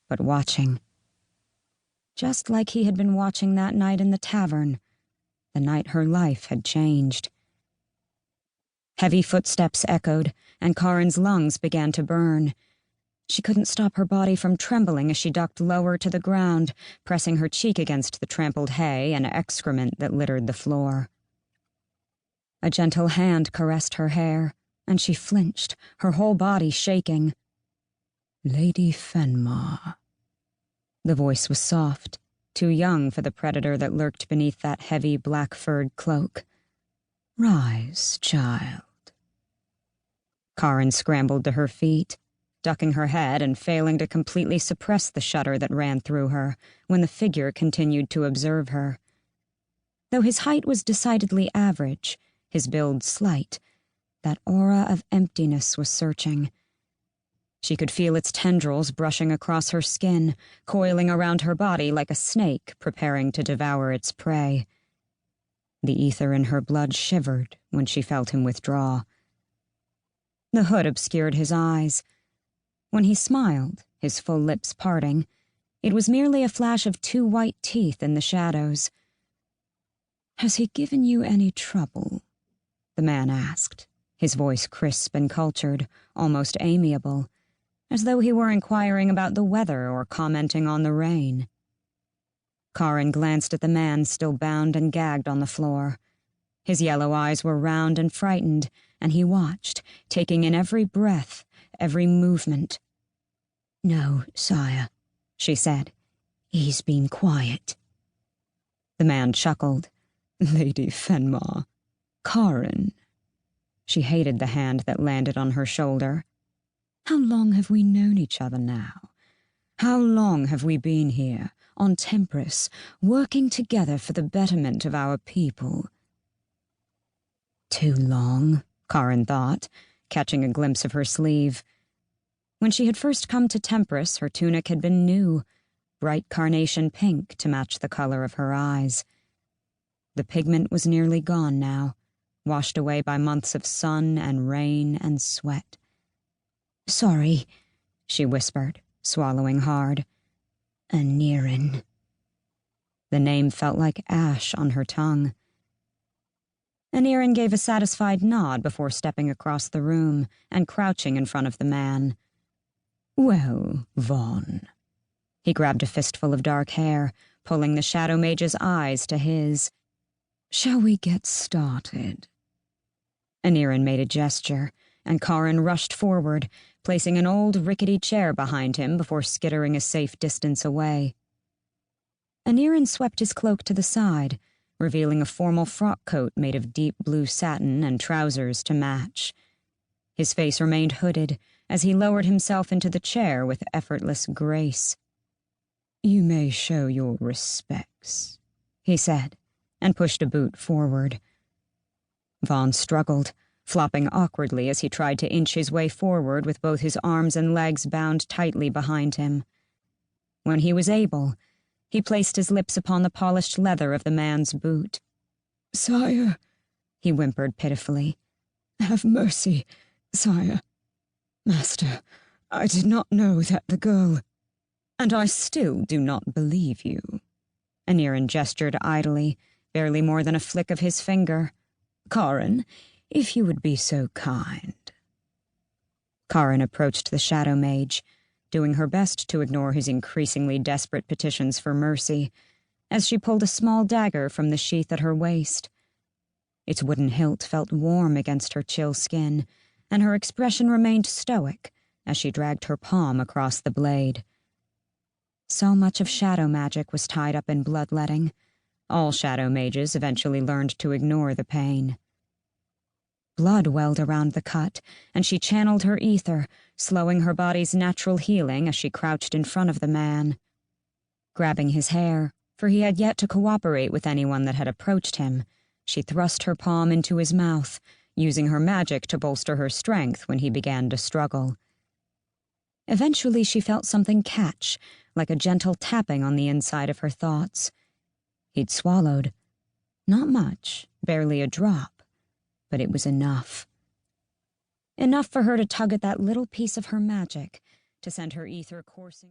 but watching. Just like he had been watching that night in the tavern, the night her life had changed. Heavy footsteps echoed, and Karin's lungs began to burn. She couldn't stop her body from trembling as she ducked lower to the ground, pressing her cheek against the trampled hay and excrement that littered the floor. A gentle hand caressed her hair, and she flinched, her whole body shaking. "Lady Fenmar." The voice was soft, too young for the predator that lurked beneath that heavy black-furred cloak. "Rise, child." Karin scrambled to her feet, ducking her head and failing to completely suppress the shudder that ran through her when the figure continued to observe her. Though his height was decidedly average, his build slight, that aura of emptiness was searching. She could feel its tendrils brushing across her skin, coiling around her body like a snake preparing to devour its prey. The ether in her blood shivered when she felt him withdraw. The hood obscured his eyes. When he smiled, his full lips parting, it was merely a flash of 2 white teeth in the shadows. "Has he given you any trouble?" the man asked, his voice crisp and cultured, almost amiable, as though he were inquiring about the weather or commenting on the rain. Karin glanced at the man still bound and gagged on the floor. His yellow eyes were round and frightened, and he watched, taking in every breath, every movement. "No, sire," she said. "He's been quiet." The man chuckled. "Lady Fenmar. Karin." She hated the hand that landed on her shoulder. "How long have we known each other now? How long have we been here, on Tempris, working together for the betterment of our people?" Too long, Karin thought, catching a glimpse of her sleeve. When she had first come to Tempris, her tunic had been new, bright carnation pink to match the color of her eyes. The pigment was nearly gone now, washed away by months of sun and rain and sweat. "Sorry," she whispered, swallowing hard. "Anirin." The name felt like ash on her tongue. Anirin gave a satisfied nod before stepping across the room and crouching in front of the man. "Well, Vaughn." He grabbed a fistful of dark hair, pulling the Shadow Mage's eyes to his. "Shall we get started?" Anirin made a gesture, and Karin rushed forward, placing an old rickety chair behind him before skittering a safe distance away. Anirin swept his cloak to the side, revealing a formal frock coat made of deep blue satin and trousers to match. His face remained hooded as he lowered himself into the chair with effortless grace. "You may show your respects," he said, and pushed a boot forward. Vaughn struggled, flopping awkwardly as he tried to inch his way forward with both his arms and legs bound tightly behind him. When he was able, he placed his lips upon the polished leather of the man's boot. "Sire," he whimpered pitifully. "Have mercy, sire. Master, I did not know that the girl—" "And I still do not believe you." Anirin gestured idly, barely more than a flick of his finger. "Karin, if you would be so kind." Karin approached the Shadow Mage, doing her best to ignore his increasingly desperate petitions for mercy, as she pulled a small dagger from the sheath at her waist. Its wooden hilt felt warm against her chill skin, and her expression remained stoic as she dragged her palm across the blade. So much of shadow magic was tied up in bloodletting. All shadow mages eventually learned to ignore the pain. Blood welled around the cut, and she channeled her ether, slowing her body's natural healing as she crouched in front of the man. Grabbing his hair, for he had yet to cooperate with anyone that had approached him, she thrust her palm into his mouth, using her magic to bolster her strength when he began to struggle. Eventually she felt something catch, like a gentle tapping on the inside of her thoughts. He'd swallowed. Not much, barely a drop. But it was enough. Enough for her to tug at that little piece of her magic, to send her ether coursing.